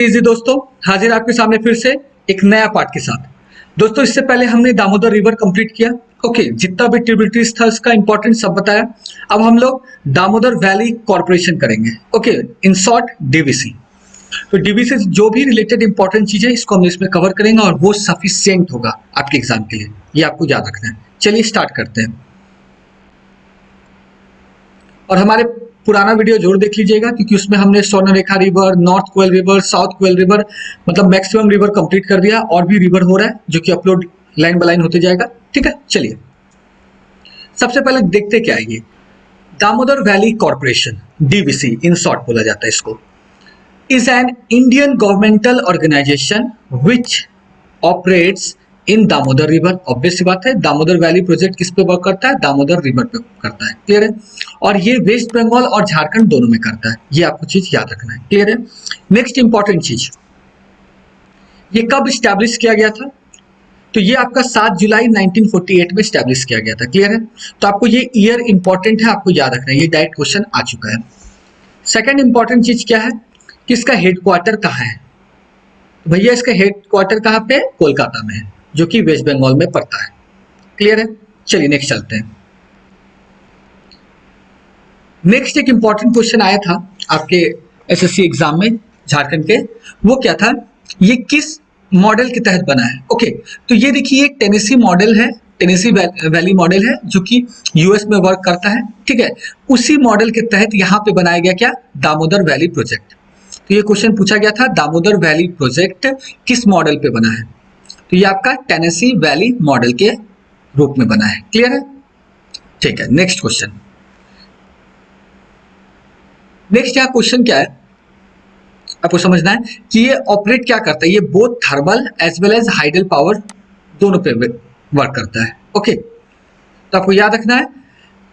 जी दोस्तों, हाजिर आपके सामने फिर से एक नया पार्ट के साथ। दोस्तों, इससे पहले हमने दामोदर रिवर कंप्लीट किया। ओके, जितना भी ट्रिब्यूटरीज था उसका इंपॉर्टेंट सब बताया। अब हम लोग दामोदर वैली कॉर्पोरेशन करेंगे। Okay, in short DVC. तो डीवीसी से जो भी रिलेटेड इंपॉर्टेंट चीज है इसको हम इसमें कवर करेंगे और वो सफिशियंट होगा आपके एग्जाम के लिए, ये आपको याद रखना है। चलिए स्टार्ट करते हैं। और हमारे पुराना वीडियो जरूर देख लीजिएगा क्योंकि उसमें हमने स्वर्णरेखा रिवर, नॉर्थ कोयल रिवर, साउथ कोयल रिवर, मतलब मैक्सिमम रिवर कंप्लीट कर दिया। और भी रिवर हो रहा है जो कि अपलोड लाइन बाय लाइन होते जाएगा। ठीक है, चलिए सबसे पहले देखते क्या है ये Damodar valley corporation, DVC in short बोला जाता है इसको। Is an Indian governmental organisation which operates in Damodar river. Obvious सी बात है, दामोदर वैली प्रोजेक्ट किस पे वर्क करता है? दामोदर रिवर पे करता है। क्लियर है? और ये वेस्ट बंगाल और झारखंड दोनों में करता है। ये आपको चीज याद रखना है। क्लियर है? नेक्स्ट इंपॉर्टेंट चीज, ये कब स्टैब्लिश किया गया था? तो ये आपका 7 जुलाई 1948 में स्टैब्लिश किया गया था। क्लियर है? तो आपको ये ईयर इंपॉर्टेंट है, आपको याद रखना है। ये डायरेक्ट क्वेश्चन आ चुका है। सेकेंड इंपॉर्टेंट चीज क्या है कि इसका हेडक्वार्टर कहाँ है? भैया इसका हेडक्वार्टर कहाँ पे? कोलकाता में है, जो कि वेस्ट बंगाल में पड़ता है। क्लियर है? चलिए नेक्स्ट चलते हैं। नेक्स्ट एक इंपॉर्टेंट क्वेश्चन आया था आपके एसएससी एग्जाम में झारखंड के। वो क्या था? ये किस मॉडल के तहत बना है? ओके, तो ये देखिए टेनेसी मॉडल है, टेनेसी वैली मॉडल है जो कि यूएस में वर्क करता है। ठीक है, उसी मॉडल के तहत यहाँ पे बनाया गया क्या? Damodar valley project. तो ये क्वेश्चन पूछा गया था, दामोदर वैली प्रोजेक्ट किस मॉडल पे बना है? तो ये आपका टेनेसी वैली मॉडल के रूप में बना है। क्लियर है? ठीक है, नेक्स्ट क्वेश्चन। नेक्स्ट यहाँ क्वेश्चन क्या है आपको समझना है कि ये ऑपरेट क्या करता है। ये both thermal as well as hydel power दोनों पे वर्क करता है। ओके, तो आपको याद रखना है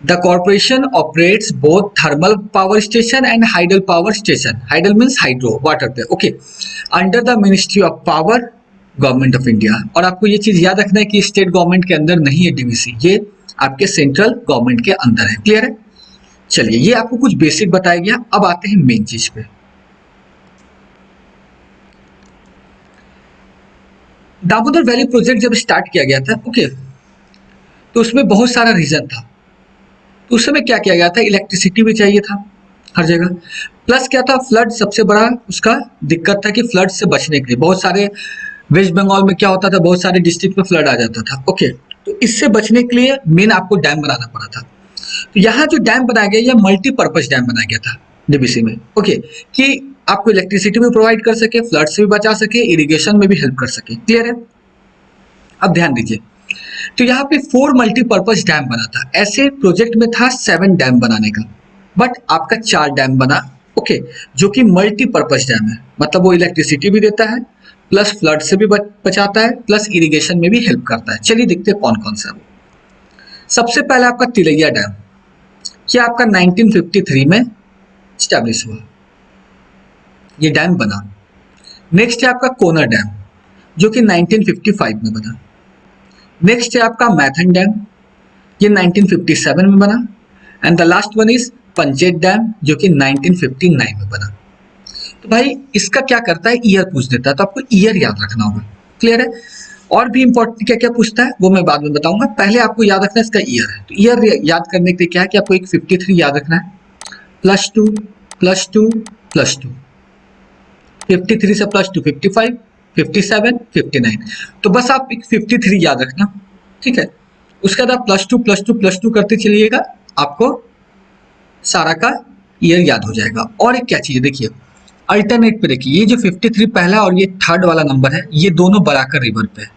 the corporation operates both thermal power station and hydel power station. Hydel means hydro, water पे। Okay, under the ministry of power, government of India. और आपको ये चीज याद रखना है कि स्टेट गवर्नमेंट के अंदर नहीं है डीवीसी, ये आपके सेंट्रल गवर्नमेंट के अंदर है। क्लियर है? चलिए, ये आपको कुछ बेसिक बताया गया। अब आते हैं मेन चीज पे। दामोदर वैली प्रोजेक्ट जब स्टार्ट किया गया था, ओके, तो उसमें बहुत सारा रीजन था। तो उस समय क्या किया गया था? इलेक्ट्रिसिटी भी चाहिए था हर जगह, प्लस क्या था? फ्लड सबसे बड़ा उसका दिक्कत था कि फ्लड से बचने के लिए बहुत सारे वेस्ट बंगाल में क्या होता था, बहुत सारे डिस्ट्रिक्ट में फ्लड आ जाता था। ओके, तो इससे बचने के लिए मेन आपको डैम बनाना पड़ा था। तो यहाँ जो डैम बनाया गया, यह मल्टीपर्पज डैम बनाया गया था डीबीसी में। ओके, कि आपको इलेक्ट्रिसिटी भी प्रोवाइड कर सके, फ्लड से भी बचा सके, इरिगेशन में भी हेल्प कर सके। क्लियर है? अब ध्यान दीजिए, तो यहाँ पे 4 मल्टीपर्पज डैम बना था। ऐसे प्रोजेक्ट में था 7 डैम बनाने का, बट आपका 4 डैम बना। ओके, जो कि मल्टीपर्पज डैम है, मतलब वो इलेक्ट्रिसिटी भी देता है, प्लस फ्लड से भी बचाता है, प्लस इरिगेशन में भी हेल्प करता है। चलिए देखते हैं कौन कौन सा है। सबसे पहले आपका तिलैया डैम, ये आपका 1953 में स्टैब्लिश हुआ, ये डैम बना। नेक्स्ट है आपका कोनर डैम, जो कि 1955 में बना। नेक्स्ट है आपका मैथन डैम, ये 1957 में बना। And the last one is Panchet dam, जो कि 1959 में बना। तो भाई इसका क्या करता है? ईयर पूछ देता है, तो आपको ईयर याद रखना होगा। क्लियर है? और भी इंपॉर्टेंट क्या क्या पूछता है वो मैं बाद में बताऊंगा, पहले आपको याद रखना है इसका ईयर है। तो ईयर याद करने के लिए क्या है कि आपको एक 53 याद रखना है, +2 +2 +2, 53 से +2 55, 57 59। तो बस आप एक 53 याद रखना। ठीक है, उसके बाद आप +2 करते चलिएगा, आपको सारा का ईयर याद हो जाएगा। और एक क्या चीज देखिए, अल्टरनेट पे देखिए, ये जो 53 पहला और ये थर्ड वाला नंबर है, ये दोनों बराकर रिवर पे है।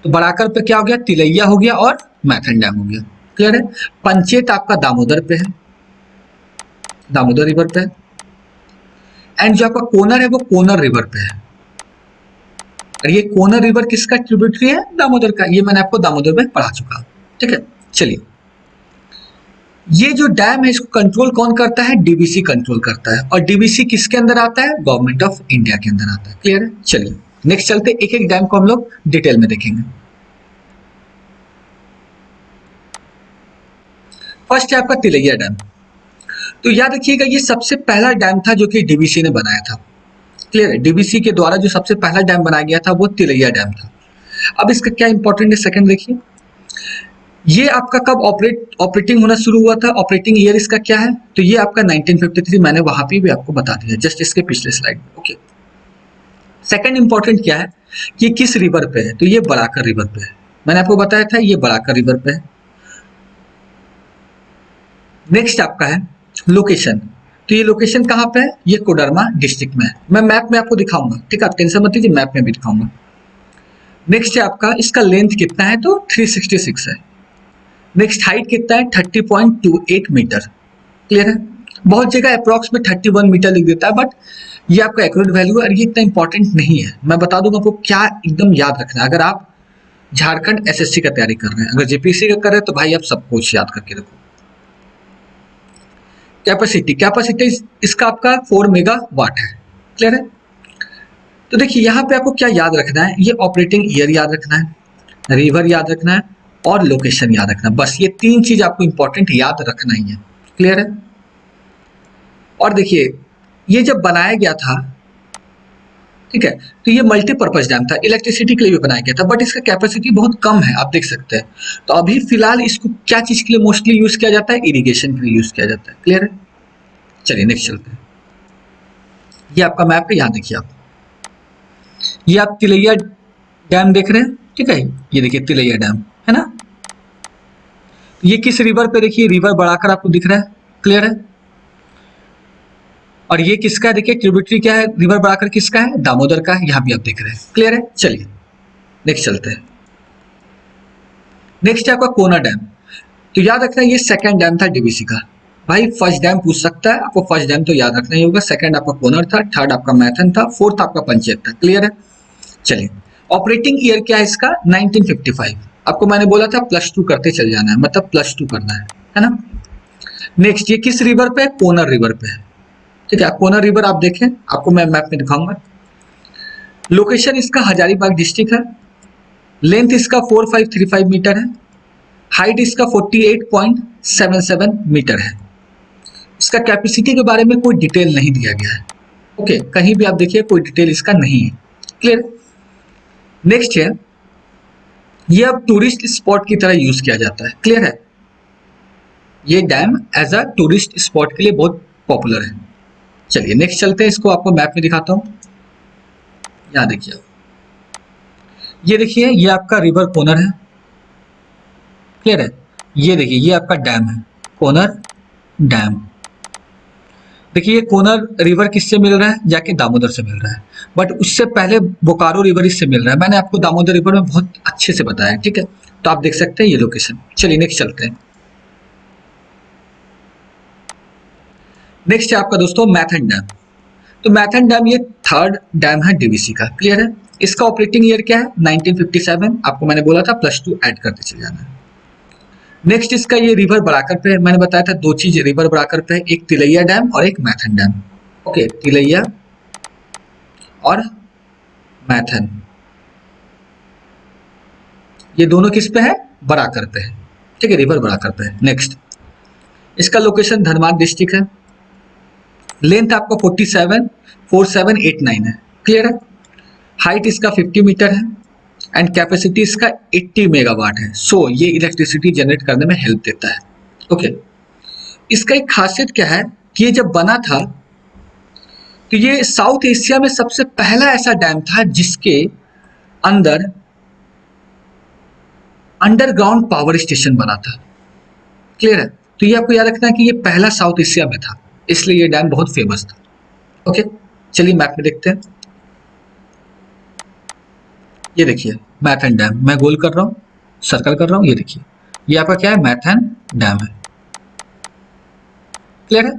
तो बराकर पे क्या हो गया? तिलैया हो गया और मैथन डैम हो गया। क्लियर है? पंचेत आपका दामोदर पे है, दामोदर रिवर पे है। एंड जो आपका कोनर है वो कोनर रिवर पे है। और ये कोनर रिवर किसका ट्रिब्यूटरी है? दामोदर का। ये मैंने आपको दामोदर में पढ़ा चुका। ठीक है, चलिए, ये जो डैम है इसको कंट्रोल कौन करता है? डीवीसी कंट्रोल करता है। और डीवीसी किसके अंदर आता है? गवर्नमेंट ऑफ इंडिया के अंदर आता है। क्लियर है? चलिए नेक्स्ट चलते, एक एक डैम को हम लोग डिटेल में देखेंगे। फर्स्ट है आपका तिलैया डैम। तो याद रखिएगा, ये सबसे पहला डैम था जो कि डीवीसी ने बनाया था। क्लियर है? डीवीसी के द्वारा जो सबसे पहला डैम बनाया गया था वो तिलैया डैम था। अब इसका क्या इंपॉर्टेंट है, सेकंड देखिए, ये आपका कब ऑपरेटिंग होना शुरू हुआ था, ऑपरेटिंग ईयर इसका क्या है, तो ये आपका 1953, मैंने वहां पे भी आपको बता दिया जस्ट इसके पिछले स्लाइड में। ओके, सेकंड इंपॉर्टेंट क्या है कि किस रिवर पे है, तो ये बराकर रिवर पे है, मैंने आपको बताया था ये बराकर रिवर पे है। नेक्स्ट आपका है लोकेशन, तो ये लोकेशन कहाँ पे है, ये कोडरमा डिस्ट्रिक्ट में है, मैं मैप में आपको दिखाऊंगा, ठीक है, आप टेंशन मत लीजिए, मैप में भी दिखाऊंगा। नेक्स्ट है आपका इसका लेंथ कितना है, तो 366 है। नेक्स्ट हाइट कितना है, 30.28 मीटर, क्लियर है? बहुत जगह अप्रॉक्स में 31 मीटर लिख देता है, बट ये आपका एक्यूरेट वैल्यू है और ये इतना इंपॉर्टेंट नहीं है। मैं बता दूंगा आपको क्या एकदम याद रखना है, अगर आप झारखंड एसएससी का तैयारी कर रहे हैं, अगर जेपीएससी का कर रहे हैं तो भाई आप सब कुछ याद करके रखो। कैपेसिटी इसका आपका 4 मेगावाट है, क्लियर है? तो देखिए यहाँ पे आपको क्या याद रखना है, ये ऑपरेटिंग ईयर याद रखना है, रिवर याद रखना है और लोकेशन याद रखना है, बस ये तीन चीज आपको इंपॉर्टेंट याद रखना ही है, क्लियर है? और देखिए ये जब बनाया गया था, ठीक है, तो ये मल्टीपर्पज डैम था, इलेक्ट्रिसिटी के लिए भी बनाया गया था, बट इसका कैपेसिटी बहुत कम है, आप देख सकते हैं। तो अभी फिलहाल इसको क्या चीज के लिए मोस्टली यूज किया जाता है, इरिगेशन के लिए यूज किया जाता है, क्लियर है? चलिए नेक्स्ट चलते हैं। ये आपका मैप है, यहाँ देखिए आप, ये आप तिलैया डैम देख रहे हैं, ठीक है, ये देखिए तिलैया डैम है ना, ये किस रिवर पे, देखिए रिवर बढ़ाकर आपको दिख रहा है, क्लियर है? और ये किसका है, देखिए ट्रिब्यूटरी क्या है, रिवर बढ़ाकर किसका है, दामोदर का है, यहाँ भी आप देख रहे हैं, क्लियर है? चलिए नेक्स्ट चलते हैं। नेक्स्ट है आपका कोना डैम, तो याद रखना ये सेकंड डैम था डीवीसी का, भाई फर्स्ट डैम पूछ सकता है आपको, फर्स्ट डैम तो याद रखना ही होगा, सेकंड आपका कोनर था, थर्ड आपका मैथन था, फोर्थ आपका पंचायत था, क्लियर है? चलिए ऑपरेटिंग ईयर क्या है इसका, 1955, आपको मैंने बोला था +2 करते चल जाना है, मतलब +2 करना है ना? नेक्स्ट ये किस रिवर पे है, कोनर रिवर पे है, ठीक है, कोनर रिवर आप देखें, आपको मैं मैप में दिखाऊंगा। लोकेशन इसका हजारीबाग डिस्ट्रिक्ट है, लेंथ इसका 4535 मीटर है, हाइट इसका 48.77 मीटर है। इसका कैपेसिटी के बारे में कोई डिटेल नहीं दिया गया है, ओके, कहीं भी आप देखिए कोई डिटेल इसका नहीं है, क्लियर? नेक्स्ट है ये अब टूरिस्ट स्पॉट की तरह यूज किया जाता है, क्लियर है? ये dam as a tourist spot के लिए बहुत पॉपुलर है। चलिए नेक्स्ट चलते हैं, इसको आपको मैप में दिखाता हूँ, यहाँ देखिए, ये देखिए ये आपका रिवर कोनर है, क्लियर है? ये देखिए ये आपका डैम है, कोनर डैम। देखिए ये कोनर रिवर किससे मिल रहा है, जाके दामोदर से मिल रहा है, बट उससे पहले बोकारो रिवर इससे मिल रहा है, मैंने आपको दामोदर रिवर में बहुत अच्छे से बताया, ठीक है, तो आप देख सकते हैं ये लोकेशन। चलिए नेक्स्ट चलते हैं। नेक्स्ट है आपका दोस्तों मैथन डैम, तो मैथन डैम ये थर्ड डैम है डीवीसी का, क्लियर है? इसका ऑपरेटिंग ईयर क्या है, 1957, आपको मैंने बोला था +2 ऐड करते चले जाना है। नेक्स्ट इसका ये रिवर बराकर पे है, मैंने बताया था दो चीज रिवर बराकर पे है, एक तिलैया डैम और एक मैथन डैम, ओके, तिलैया और मैथन, ये दोनों किस पे है, बराकर पे है, ठीक है, रिवर बराकर पे है। नेक्स्ट इसका लोकेशन धनबाद डिस्ट्रिक्ट है, लेंथ आपका 47 है, क्लियर है? हाइट इसका 50 मीटर है एंड कैपेसिटी इसका 80 मेगावाट है, सो ये इलेक्ट्रिसिटी जनरेट करने में हेल्प देता है, ओके। इसका एक खासियत क्या है कि ये जब बना था तो ये साउथ एशिया में सबसे पहला ऐसा डैम था जिसके अंदर अंडरग्राउंड पावर स्टेशन बना था, क्लियर है? तो ये आपको याद रखना है कि ये पहला साउथ एशिया में था, इसलिए ये डैम बहुत फेमस था, ओके। चलिए मैप में देखते हैं, ये देखिए मैथन डैम, मैं गोल कर रहा हूँ, सर्कल कर रहा हूँ, ये देखिए ये आपका क्या है, मैथन डैम है, क्लियर है?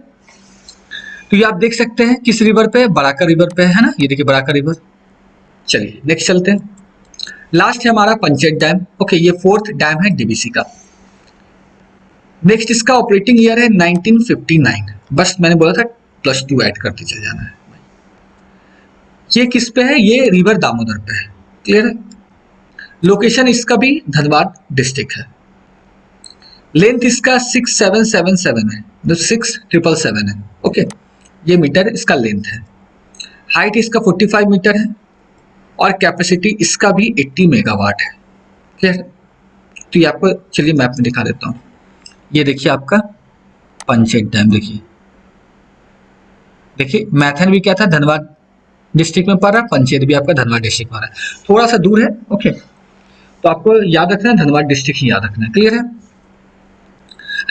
तो ये आप देख सकते हैं किस रिवर पे, बराकर रिवर पे है ना, ये देखिए बराकर रिवर। चलिए नेक्स्ट चलते हैं, लास्ट है हमारा पंचायत डैम, ओके, ये फोर्थ डैम है डीवीसी का। नेक्स्ट इसका ऑपरेटिंग ईयर है 1959, बस मैंने बोला था +2 ऐड करते चले जाना है। ये किस पे है, ये रिवर दामोदर पे है, क्लियर है? लोकेशन इसका भी धनबाद डिस्ट्रिक्ट है, लेंथ इसका 6777 है, 6777 है, ओके, ये मीटर इसका लेंथ है। हाइट इसका 45 मीटर है और कैपेसिटी इसका भी 80 मेगावाट है। क्लियर? तो ये आपको चलिए मैप में दिखा देता हूँ। ये देखिए आपका पंचेत डैम, देखिए मैथन भी क्या था, धनबाद डिस्ट्रिक्ट में पड़ रहा है, पंचेत भी आपका धनबाद डिस्ट्रिक्ट में पड़ रहा है, थोड़ा सा दूर है। ओके, तो आपको याद रखना है, धनबाद डिस्ट्रिक्ट ही याद रखना है। क्लियर है?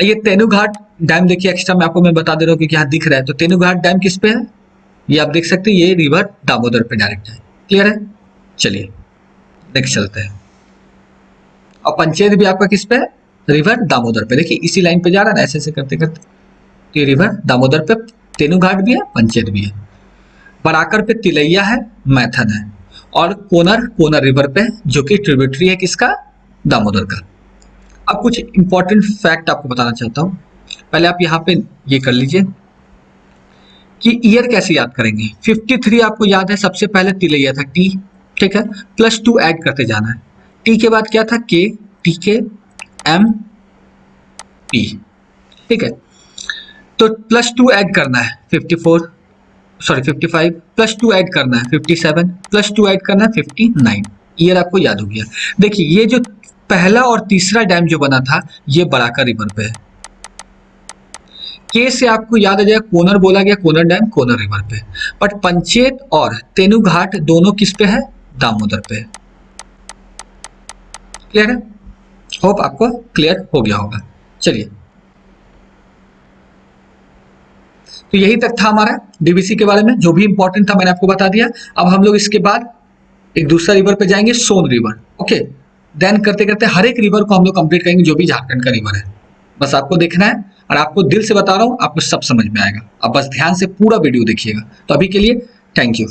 ये तेनूघाट डैम देखिए, एक्स्ट्रा मैं आपको बता दे रहा हूँ क्योंकि यहाँ दिख रहा है। तो तेनूघाट डैम किस पे है, ये आप देख सकते हैं, ये रिवर दामोदर पे डायरेक्ट है। क्लियर है? चलिए नेक्स्ट चलते हैं। और पंचेत भी आपका किस पे है, रिवर दामोदर पे। देखिए इसी लाइन पे जा रहा है ना, ऐसे ऐसे करते करते। तो ये रिवर दामोदर पे तेनूघाट भी है, पंचेत भी है। बराकर पे तिलैया है, मैथन है, और कोनर रिवर पे जो कि ट्रिब्यूटरी है किसका, दामोदर का। अब कुछ इंपॉर्टेंट फैक्ट आपको बताना चाहता हूं। पहले आप यहाँ पे ये कर लीजिए कि ईयर कैसे याद करेंगे। 53 आपको याद है, सबसे पहले तिलैया था टी, ठीक है, +2 ऐड करते जाना है। टी के बाद क्या था, के, टी के एम पी, ठीक है। तो +2 ऐड करना है 55, +2 ऐड करना है 57, +2 ऐड करना है 59। ईयर आपको याद हो गया। देखिए ये जो पहला और तीसरा डैम जो बना था ये बराकर रिवर पे है। के से आपको याद आ जाएगा, कोनर बोला गया, कोनर डैम कोनर रिवर पे। बट पंचेत और तेनूघाट दोनों किस पे है, दामोदर पे। क्लियर है? होप आपको क्लियर हो गया होगा। चलिए, तो यही तक था हमारा डीवीसी के बारे में, जो भी इंपॉर्टेंट था मैंने आपको बता दिया। अब हम लोग इसके बाद एक दूसरा रिवर पे जाएंगे, सोन रिवर। ओके, देन करते करते हर एक रिवर को हम लोग कंप्लीट करेंगे जो भी झारखंड का रिवर है। बस आपको देखना है, और आपको दिल से बता रहा हूँ, आपको सब समझ में आएगा। अब बस ध्यान से पूरा वीडियो देखिएगा। तो अभी के लिए थैंक यू।